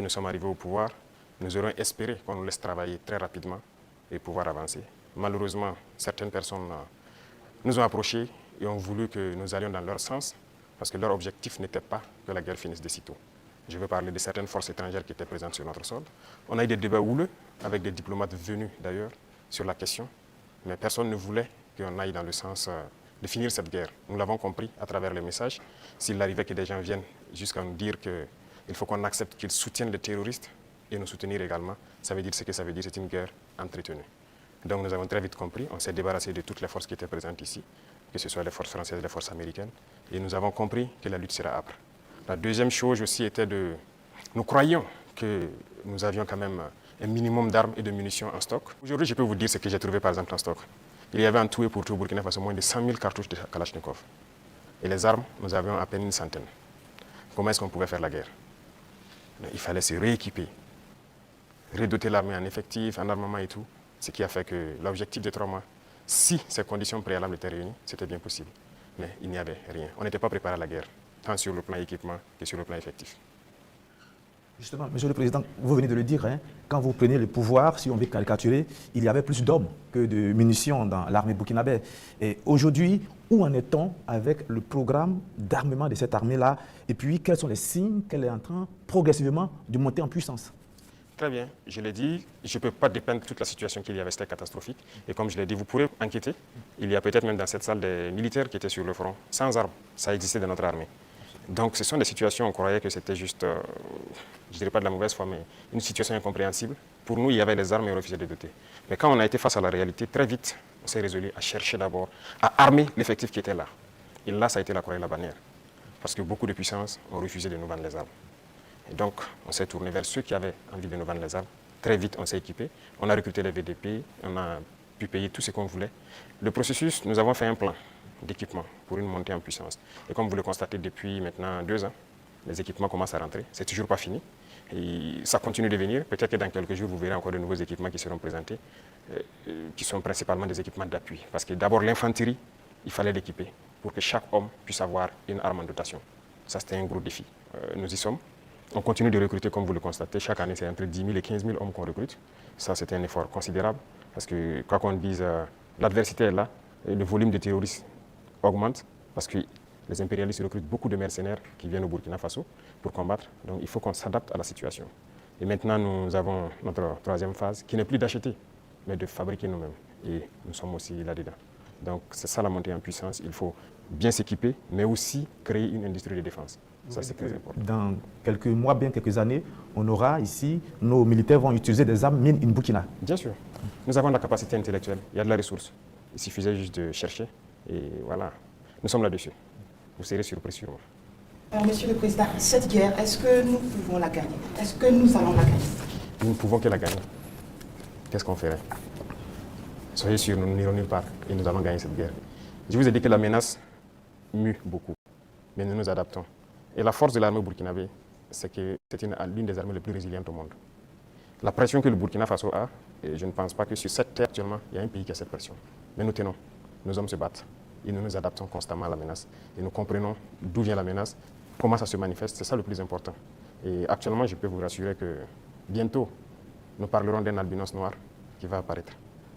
Nous sommes arrivés au pouvoir, nous aurions espéré qu'on nous laisse travailler très rapidement et pouvoir avancer. Malheureusement, certaines personnes nous ont approchés et ont voulu que nous allions dans leur sens parce que leur objectif n'était pas que la guerre finisse de sitôt. Je veux parler de certaines forces étrangères qui étaient présentes sur notre sol. On a eu des débats houleux avec des diplomates venus d'ailleurs sur la question, mais personne ne voulait qu'on aille dans le sens de finir cette guerre. Nous l'avons compris à travers les messages. S'il arrivait que des gens viennent jusqu'à nous dire qu'il faut qu'on accepte qu'ils soutiennent les terroristes et nous soutenir également, ça veut dire ce que ça veut dire, c'est une guerre entretenue. Donc nous avons très vite compris, on s'est débarrassé de toutes les forces qui étaient présentes ici, que ce soit les forces françaises, les forces américaines, et nous avons compris que la lutte sera âpre. La deuxième chose aussi était nous croyions que nous avions quand même un minimum d'armes et de munitions en stock. Aujourd'hui, je peux vous dire ce que j'ai trouvé par exemple en stock. Il y avait en tout et pour tout au Burkina Faso moins de 100 000 cartouches de Kalachnikov. Et les armes, nous avions à peine une centaine. Comment est-ce qu'on pouvait faire la guerre? Il fallait se rééquiper, redoter l'armée en effectifs, en armement et tout. Ce qui a fait que l'objectif de 3 mois, si ces conditions préalables étaient réunies, c'était bien possible. Mais il n'y avait rien. On n'était pas préparé à la guerre, tant sur le plan équipement que sur le plan effectif. Justement, Monsieur le Président, vous venez de le dire, hein, quand vous prenez le pouvoir, si on veut caricaturer, il y avait plus d'hommes que de munitions dans l'armée burkinabé. Et aujourd'hui, où en est-on avec le programme d'armement de cette armée-là? Et puis, quels sont les signes qu'elle est en train progressivement de monter en puissance? Très bien, je l'ai dit, je ne peux pas dépeindre toute la situation qu'il y avait, c'était catastrophique. Et comme je l'ai dit, vous pourrez enquêter. Il y a peut-être même dans cette salle des militaires qui étaient sur le front, sans armes. Ça existait dans notre armée. Donc ce sont des situations, on croyait que c'était juste, je ne dirais pas de la mauvaise foi, mais une situation incompréhensible. Pour nous, il y avait les armes et on refusait de les doter. Mais quand on a été face à la réalité, très vite, on s'est résolu à chercher d'abord, à armer l'effectif qui était là. Et là, ça a été la croix et la bannière. Parce que beaucoup de puissances ont refusé de nous vendre les armes. Et donc, on s'est tourné vers ceux qui avaient envie de nous vendre les armes. Très vite, on s'est équipé. On a recruté les VDP, on a pu payer tout ce qu'on voulait. Le processus, nous avons fait un plan d'équipement pour une montée en puissance. Et comme vous le constatez depuis maintenant 2 ans, les équipements commencent à rentrer. C'est toujours pas fini. Et ça continue de venir. Peut-être que dans quelques jours, vous verrez encore de nouveaux équipements qui seront présentés, qui sont principalement des équipements d'appui. Parce que d'abord, l'infanterie, il fallait l'équiper pour que chaque homme puisse avoir une arme en dotation. Ça, c'était un gros défi. Nous y sommes. On continue de recruter, comme vous le constatez. Chaque année, c'est entre 10 000 et 15 000 hommes qu'on recrute. Ça, c'est un effort considérable. Parce que, quoi qu'on dise, l'adversité est là. Et le volume de terroristes augmente. Parce que les impérialistes recrutent beaucoup de mercenaires qui viennent au Burkina Faso pour combattre. Donc, il faut qu'on s'adapte à la situation. Et maintenant, nous avons notre 3e phase, qui n'est plus d'acheter, mais de fabriquer nous-mêmes. Et nous sommes aussi là-dedans. Donc, c'est ça la montée en puissance. Il faut bien s'équiper, mais aussi créer une industrie de défense. Ça, c'est très important. Dans quelques mois, bien quelques années, on aura ici, nos militaires vont utiliser des armes mine in Burkina. Bien sûr. Nous avons la capacité intellectuelle. Il y a de la ressource. Il suffisait juste de chercher. Et voilà. Nous sommes là-dessus. Vous serez surpris sûrement. Alors, Monsieur le Président, cette guerre, est-ce que nous pouvons la gagner? Est-ce que nous allons la gagner? Nous ne pouvons que la gagner. Qu'est-ce qu'on ferait? Soyez sûrs, nous n'irons nulle part et nous allons gagner cette guerre. Je vous ai dit que la menace mue beaucoup, mais nous nous adaptons. Et la force de l'armée burkinabé, c'est que c'est l'une des armées les plus résilientes au monde. La pression que le Burkina Faso a, et je ne pense pas que sur cette terre actuellement, il y a un pays qui a cette pression. Mais nous tenons, nos hommes se battent et nous nous adaptons constamment à la menace. Et nous comprenons d'où vient la menace, comment ça se manifeste, c'est ça le plus important. Et actuellement, je peux vous rassurer que bientôt, nous parlerons d'un albinos noir qui va apparaître.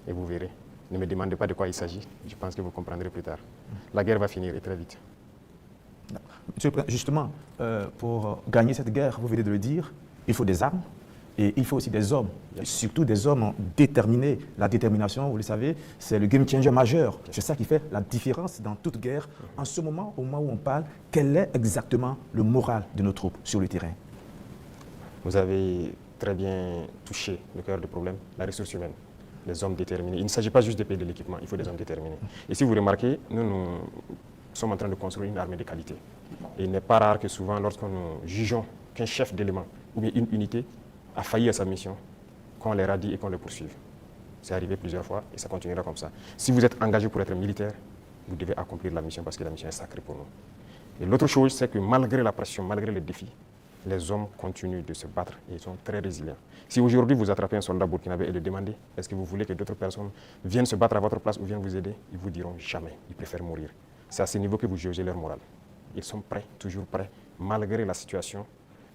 Et vous verrez. Ne me demandez pas de quoi il s'agit, je pense que vous comprendrez plus tard. La guerre va finir et très vite. Monsieur le Président, justement, pour gagner cette guerre, vous venez de le dire, il faut des armes et il faut aussi des hommes, surtout des hommes déterminés. La détermination, vous le savez, c'est le game changer majeur. C'est ça qui fait la différence dans toute guerre. En ce moment, au moment où on parle, quel est exactement le moral de nos troupes sur le terrain? Vous avez très bien touché le cœur du problème, la ressource humaine. Les hommes déterminés. Il ne s'agit pas juste de payer de l'équipement, il faut des hommes déterminés. Et si vous remarquez, nous sommes en train de construire une armée de qualité. Et il n'est pas rare que souvent, lorsque nous jugeons qu'un chef d'élément ou bien une unité a failli à sa mission, qu'on les radie et qu'on les poursuive. C'est arrivé plusieurs fois et ça continuera comme ça. Si vous êtes engagé pour être militaire, vous devez accomplir la mission parce que la mission est sacrée pour nous. Et l'autre chose, c'est que malgré la pression, malgré les défis, les hommes continuent de se battre et ils sont très résilients. Si aujourd'hui vous attrapez un soldat burkinabé et le demandez est-ce que vous voulez que d'autres personnes viennent se battre à votre place ou viennent vous aider, ils vous diront jamais, ils préfèrent mourir. C'est à ce niveau que vous jugez leur morale. Ils sont prêts, toujours prêts, malgré la situation.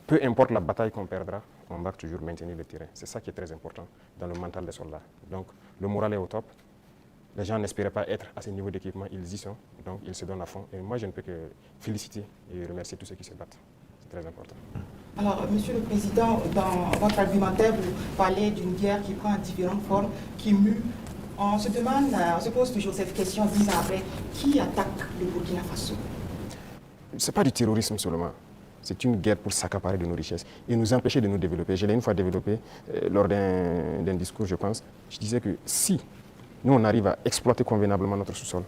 Peu importe la bataille qu'on perdra, on va toujours maintenir le terrain. C'est ça qui est très important dans le mental des soldats. Donc le moral est au top. Les gens n'espéraient pas être à ce niveau d'équipement, ils y sont, donc ils se donnent à fond. Et moi, je ne peux que féliciter et remercier tous ceux qui se battent. C'est très important. Alors, Monsieur le Président, dans votre argumentaire, vous parlez d'une guerre qui prend différentes formes, qui mue. On se demande, on se pose toujours cette question 10 ans après, qui attaque le Burkina Faso? Ce n'est pas du terrorisme seulement. C'est une guerre pour s'accaparer de nos richesses et nous empêcher de nous développer. Je l'ai une fois développé lors d'un discours, je pense. Je disais que si nous, on arrive à exploiter convenablement notre sous-sol,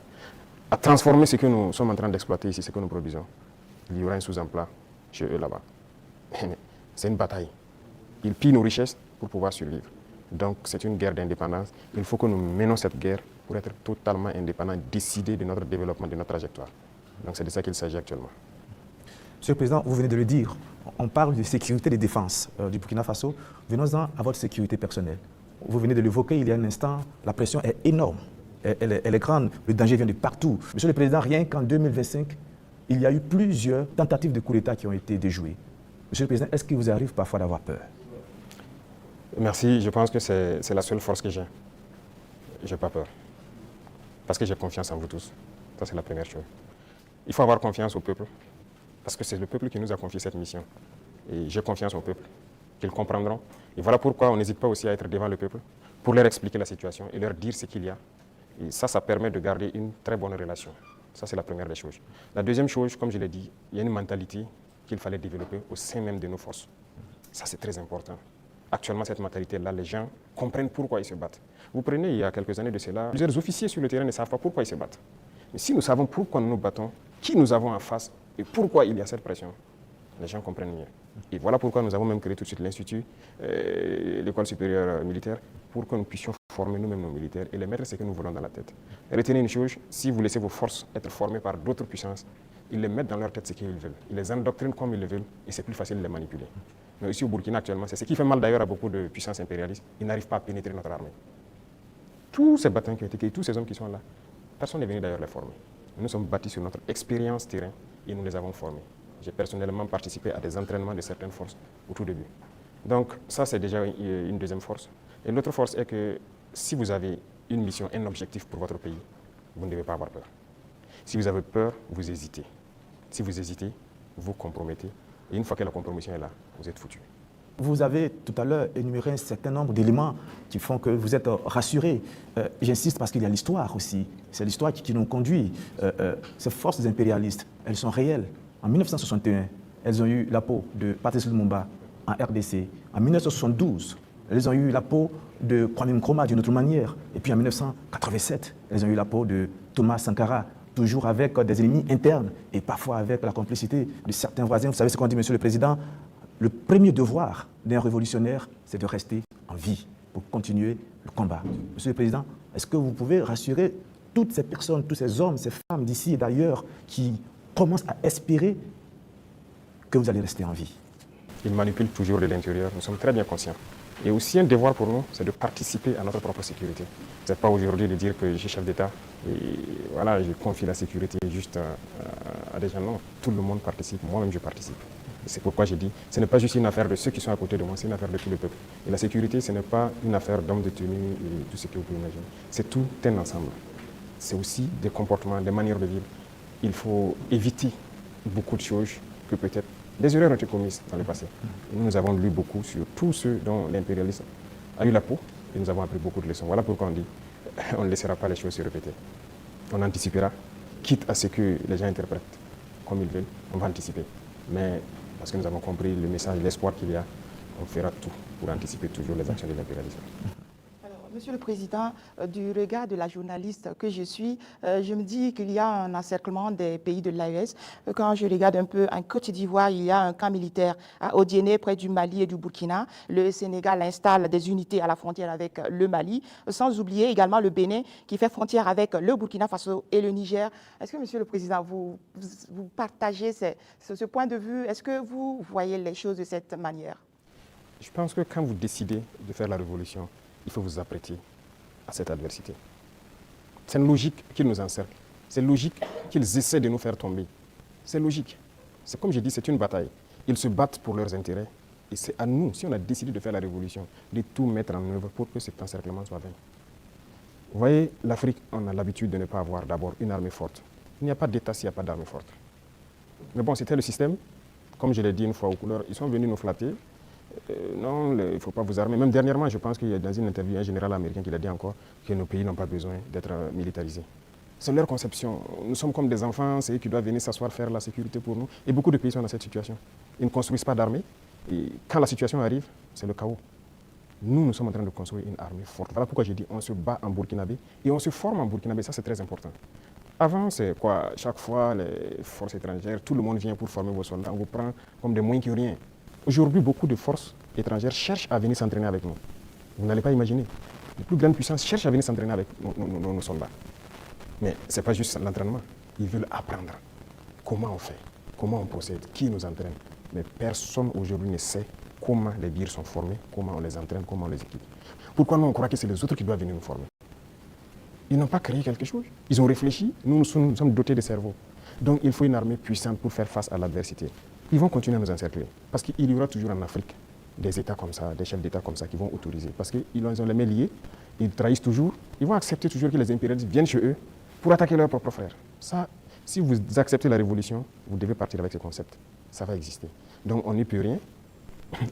à transformer ce que nous sommes en train d'exploiter ici, ce que nous produisons, il y aura un sous-emploi chez eux là-bas. C'est une bataille. Ils pillent nos richesses pour pouvoir survivre. Donc c'est une guerre d'indépendance. Il faut que nous menons cette guerre pour être totalement indépendants, décider de notre développement, de notre trajectoire. Donc c'est de ça qu'il s'agit actuellement. Monsieur le Président, vous venez de le dire, on parle de sécurité et de défense du Burkina Faso. Venons-en à votre sécurité personnelle. Vous venez de l'évoquer il y a un instant, la pression est énorme, elle est grande, le danger vient de partout. Monsieur le Président, rien qu'en 2025, il y a eu plusieurs tentatives de coup d'État qui ont été déjouées. Monsieur le Président, est-ce qu'il vous arrive parfois d'avoir peur? Merci, je pense que c'est la seule force que j'ai. Je n'ai pas peur. Parce que j'ai confiance en vous tous. Ça, c'est la première chose. Il faut avoir confiance au peuple. Parce que c'est le peuple qui nous a confié cette mission. Et j'ai confiance au peuple, qu'ils comprendront. Et voilà pourquoi on n'hésite pas aussi à être devant le peuple, pour leur expliquer la situation et leur dire ce qu'il y a. Et ça permet de garder une très bonne relation. Ça, c'est la première des choses. La deuxième chose, comme je l'ai dit, il y a une mentalité qu'il fallait développer au sein même de nos forces. Ça, c'est très important. Actuellement, cette mentalité-là, les gens comprennent pourquoi ils se battent. Vous prenez, il y a quelques années de cela, plusieurs officiers sur le terrain ne savent pas pourquoi ils se battent. Mais si nous savons pourquoi nous nous battons, qui nous avons en face et pourquoi il y a cette pression, les gens comprennent mieux. Et voilà pourquoi nous avons même créé tout de suite l'Institut, l'école supérieure militaire, pour que nous puissions former nous-mêmes nos militaires et les mettre ce que nous voulons dans la tête. Retenez une chose, si vous laissez vos forces être formées par d'autres puissances, ils les mettent dans leur tête ce qu'ils veulent. Ils les endoctrinent comme ils le veulent et c'est plus facile de les manipuler. Mais ici au Burkina actuellement, c'est ce qui fait mal d'ailleurs à beaucoup de puissances impérialistes. Ils n'arrivent pas à pénétrer notre armée. Tous ces bataillons qui ont été créés, tous ces hommes qui sont là, personne n'est venu d'ailleurs les former. Nous sommes bâtis sur notre expérience terrain et nous les avons formés. J'ai personnellement participé à des entraînements de certaines forces au tout début. Donc ça, c'est déjà une deuxième force. Et l'autre force est que si vous avez une mission, un objectif pour votre pays, vous ne devez pas avoir peur. Si vous avez peur, vous hésitez. Si vous hésitez, vous compromettez. Et une fois que la compromission est là, vous êtes foutu. Vous avez tout à l'heure énuméré un certain nombre d'éléments qui font que vous êtes rassurés. J'insiste parce qu'il y a l'histoire aussi. C'est l'histoire qui nous conduit. Ces forces impérialistes, elles sont réelles. En 1961, elles ont eu la peau de Patrice Lumumba en RDC. En 1972, elles ont eu la peau de Kwame Nkrumah d'une autre manière. Et puis en 1987, elles ont eu la peau de Thomas Sankara, toujours avec des ennemis internes et parfois avec la complicité de certains voisins. Vous savez ce qu'on dit, Monsieur le Président? Le premier devoir d'un révolutionnaire, c'est de rester en vie pour continuer le combat. Monsieur le Président, est-ce que vous pouvez rassurer toutes ces personnes, tous ces hommes, ces femmes d'ici et d'ailleurs qui commencent à espérer que vous allez rester en vie? Ils manipulent toujours de l'intérieur, nous sommes très bien conscients. Et aussi un devoir pour nous, c'est de participer à notre propre sécurité. Ce n'est pas aujourd'hui de dire que je suis chef d'État et voilà, je confie la sécurité juste à des gens. Non, tout le monde participe, moi-même je participe. C'est pourquoi j'ai dit, ce n'est pas juste une affaire de ceux qui sont à côté de moi, c'est une affaire de tout le peuple. Et la sécurité, ce n'est pas une affaire d'hommes de tenue et tout ce que vous pouvez imaginer. C'est tout un ensemble. C'est aussi des comportements, des manières de vivre. Il faut éviter beaucoup de choses que peut-être des erreurs ont été commises dans le passé. Et nous avons lu beaucoup sur tous ceux dont l'impérialisme a eu la peau et nous avons appris beaucoup de leçons. Voilà pourquoi on dit, on ne laissera pas les choses se répéter. On anticipera, quitte à ce que les gens interprètent comme ils veulent, on va anticiper. Mais parce que nous avons compris le message, l'espoir qu'il y a, on fera tout pour anticiper toujours les actions de l'impérialisme. Monsieur le Président, du regard de la journaliste que je suis, je me dis qu'il y a un encerclement des pays de l'AES. Quand je regarde un peu en Côte d'Ivoire, il y a un camp militaire à Odiéné, près du Mali et du Burkina. Le Sénégal installe des unités à la frontière avec le Mali, sans oublier également le Bénin qui fait frontière avec le Burkina Faso et le Niger. Est-ce que, Monsieur le Président, vous partagez ce point de vue? Est-ce que vous voyez les choses de cette manière? Je pense que quand vous décidez de faire la révolution, il faut vous apprêter à cette adversité. C'est une logique qu'ils nous encerclent. C'est logique qu'ils essaient de nous faire tomber. C'est logique. C'est comme je dis, c'est une bataille. Ils se battent pour leurs intérêts Et c'est à nous, si on a décidé de faire la révolution, de tout mettre en œuvre pour que cet encerclement soit vaincu. Vous voyez, l'Afrique, on a l'habitude de ne pas avoir d'abord une armée forte. Il n'y a pas d'État s'il n'y a pas d'armée forte. Mais bon, c'était le système. Comme je l'ai dit une fois aux couleurs, ils sont venus nous flatter. Non, il ne faut pas vous armer. Même dernièrement, je pense qu'il y a dans une interview un général américain qui l'a dit encore que nos pays n'ont pas besoin d'être militarisés. C'est leur conception. Nous sommes comme des enfants, c'est eux qui doivent venir s'asseoir, faire la sécurité pour nous. Et beaucoup de pays sont dans cette situation. Ils ne construisent pas d'armée. Et quand la situation arrive, c'est le chaos. Nous sommes en train de construire une armée forte. Voilà pourquoi j'ai dit on se bat en burkinabé et on se forme en burkinabé. Ça, c'est très important. Avant, c'est quoi? Chaque fois, les forces étrangères, tout le monde vient pour former vos soldats. On vous prend comme des moins que rien. Aujourd'hui, beaucoup de forces étrangères cherchent à venir s'entraîner avec nous. Vous n'allez pas imaginer. Les plus grandes puissances cherchent à venir s'entraîner avec nos soldats. Mais ce n'est pas juste l'entraînement. Ils veulent apprendre comment on fait, comment on procède, qui nous entraîne. Mais personne aujourd'hui ne sait comment les birs sont formés, comment on les entraîne, comment on les équipe. Pourquoi nous, on croit que c'est les autres qui doivent venir nous former? Ils n'ont pas créé quelque chose. Ils ont réfléchi. Nous sommes dotés de cerveau. Donc, il faut une armée puissante pour faire face à l'adversité. Ils vont continuer à nous encercler. Parce qu'il y aura toujours en Afrique des États comme ça, des chefs d'État comme ça qui vont autoriser. Parce qu'ils ont les mains liées, ils trahissent toujours. Ils vont accepter toujours que les impérialistes viennent chez eux pour attaquer leurs propres frères. Ça, si vous acceptez la révolution, vous devez partir avec ce concept. Ça va exister. Donc, on n'y peut rien.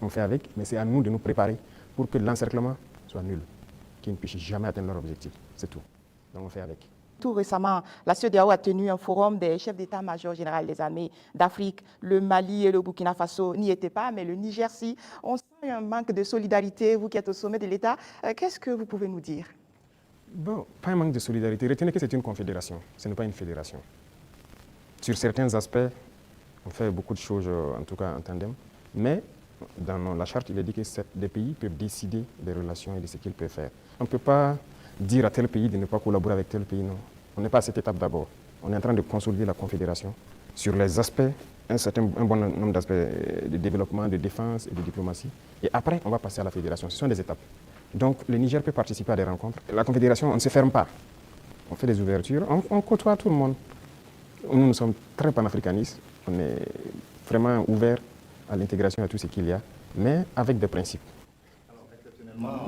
On fait avec, mais c'est à nous de nous préparer pour que l'encerclement soit nul, qu'ils ne puissent jamais atteindre leur objectif. C'est tout. Donc on fait avec. Tout récemment, la CEDEAO a tenu un forum des chefs d'état-major général des armées d'Afrique. Le Mali et le Burkina Faso n'y étaient pas, mais le Niger, si. On sent un manque de solidarité, vous qui êtes au sommet de l'État. Qu'est-ce que vous pouvez nous dire? Bon, pas un manque de solidarité. Retenez que c'est une confédération, ce n'est pas une fédération. Sur certains aspects, on fait beaucoup de choses, en tout cas en tandem, mais dans la charte, il est dit que les pays peuvent décider des relations et de ce qu'ils peuvent faire. On ne peut pas dire à tel pays de ne pas collaborer avec tel pays, non. On n'est pas à cette étape d'abord. On est en train de consolider la confédération sur les aspects, un bon nombre d'aspects de développement, de défense et de diplomatie. Et après, on va passer à la fédération. Ce sont des étapes. Donc, le Niger peut participer à des rencontres. La confédération, on ne se ferme pas. On fait des ouvertures, on côtoie tout le monde. Nous sommes très panafricanistes. On est vraiment ouverts à l'intégration à tout ce qu'il y a, mais avec des principes.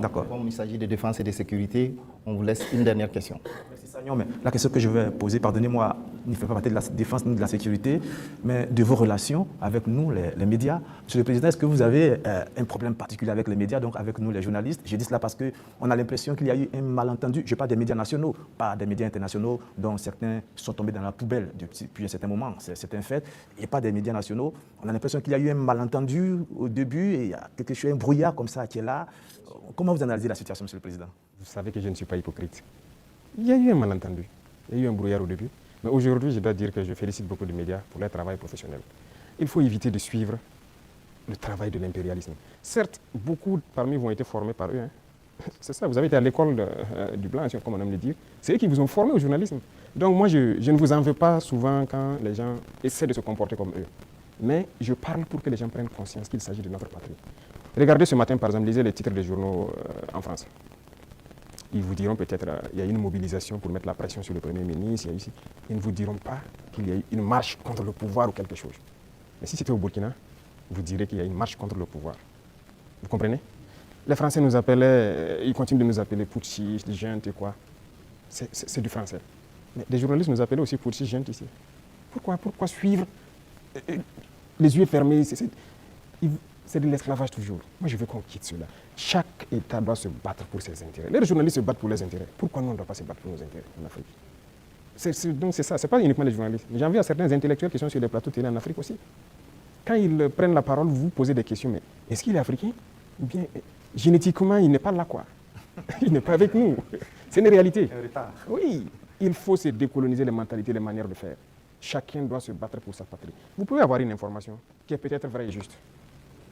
D'accord. Comme il s'agit de défense et de sécurité, on vous laisse une dernière question. Merci Sagnon, mais la question que je vais poser, pardonnez-moi, ne fait pas partie de la défense ni de la sécurité, mais de vos relations avec nous, les médias. Monsieur le Président, est-ce que vous avez un problème particulier avec les médias, donc avec nous, les journalistes? Je dis cela parce qu'on a l'impression qu'il y a eu un malentendu. Je parle des médias nationaux, pas des médias internationaux, dont certains sont tombés dans la poubelle depuis un certain moment. C'est un fait. Et pas des médias nationaux. On a l'impression qu'il y a eu un malentendu au début, et il y a quelque chose, un brouillard comme ça qui est là. Comment vous analysez la situation, Monsieur le Président? Vous savez que je ne suis pas hypocrite. Il y a eu un malentendu, il y a eu un brouillard au début. Mais aujourd'hui, je dois dire que je félicite beaucoup de médias pour leur travail professionnel. Il faut éviter de suivre le travail de l'impérialisme. Certes, beaucoup parmi vous ont été formés par eux. C'est ça, vous avez été à l'école du blanc, comme on aime le dire. C'est eux qui vous ont formé au journalisme. Donc moi, je ne vous en veux pas souvent quand les gens essaient de se comporter comme eux. Mais je parle pour que les gens prennent conscience qu'il s'agit de notre patrie. Regardez ce matin, par exemple, lisez les titres des journaux en France. Ils vous diront peut-être qu'il y a une mobilisation pour mettre la pression sur le Premier ministre. Ils ne vous diront pas qu'il y a eu une marche contre le pouvoir ou quelque chose. Mais si c'était au Burkina, vous direz qu'il y a une marche contre le pouvoir. Vous comprenez? Les Français nous appelaient, ils continuent de nous appeler putschistes, juntes et quoi. C'est du français. Mais des journalistes nous appelaient aussi putschistes, juntes ici. Pourquoi suivre les yeux fermés? C'est de l'esclavage toujours. Moi, je veux qu'on quitte cela. Chaque État doit se battre pour ses intérêts. Les journalistes se battent pour leurs intérêts. Pourquoi nous, on ne doit pas se battre pour nos intérêts en Afrique? Donc c'est ça, ce n'est pas uniquement les journalistes. J'en viens à certains intellectuels qui sont sur les plateaux télé en Afrique aussi. Quand ils prennent la parole, vous posez des questions. Mais est-ce qu'il est africain? Ou bien, génétiquement, il n'est pas là, quoi. Il n'est pas avec nous. C'est une réalité. Un retard. Oui, il faut se décoloniser les mentalités, les manières de faire. Chacun doit se battre pour sa patrie. Vous pouvez avoir une information qui est peut-être vraie et juste.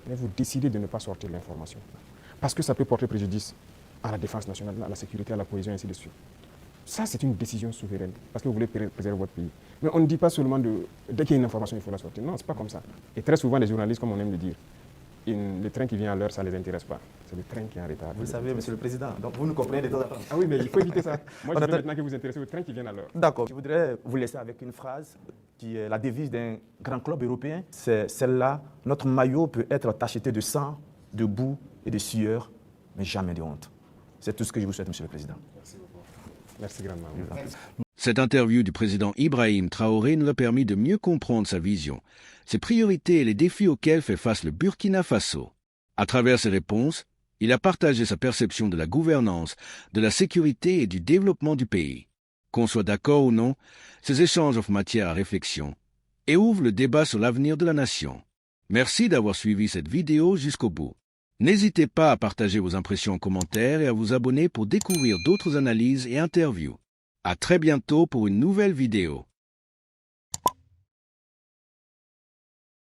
Mais vous décidez de ne pas sortir l'information. Parce que ça peut porter préjudice à la défense nationale, à la sécurité, à la cohésion, et ainsi de suite. Ça, c'est une décision souveraine, parce que vous voulez préserver votre pays. Mais on ne dit pas seulement dès qu'il y a une information, il faut la sortir. Non, ce n'est pas comme ça. Et très souvent, les journalistes, comme on aime le dire, le train qui vient à l'heure, ça ne les intéresse pas. C'est le train qui est en retard. Vous le savez, Monsieur le Président, donc vous nous comprenez de temps en temps. Ah oui, mais il faut éviter ça. Moi, je veux maintenant que vous intéressez au train qui vient à l'heure. D'accord. Je voudrais vous laisser avec une phrase qui est la devise d'un grand club européen. C'est celle-là. Notre maillot peut être tacheté de sang, de boue et de sueur, mais jamais de honte. C'est tout ce que je vous souhaite, Monsieur le Président. Merci beaucoup. Merci grandement. Cette interview du président Ibrahim Traoré nous a permis de mieux comprendre sa vision, ses priorités et les défis auxquels fait face le Burkina Faso. À travers ses réponses, il a partagé sa perception de la gouvernance, de la sécurité et du développement du pays. Qu'on soit d'accord ou non, ces échanges offrent matière à réflexion et ouvrent le débat sur l'avenir de la nation. Merci d'avoir suivi cette vidéo jusqu'au bout. N'hésitez pas à partager vos impressions en commentaire et à vous abonner pour découvrir d'autres analyses et interviews. À très bientôt pour une nouvelle vidéo.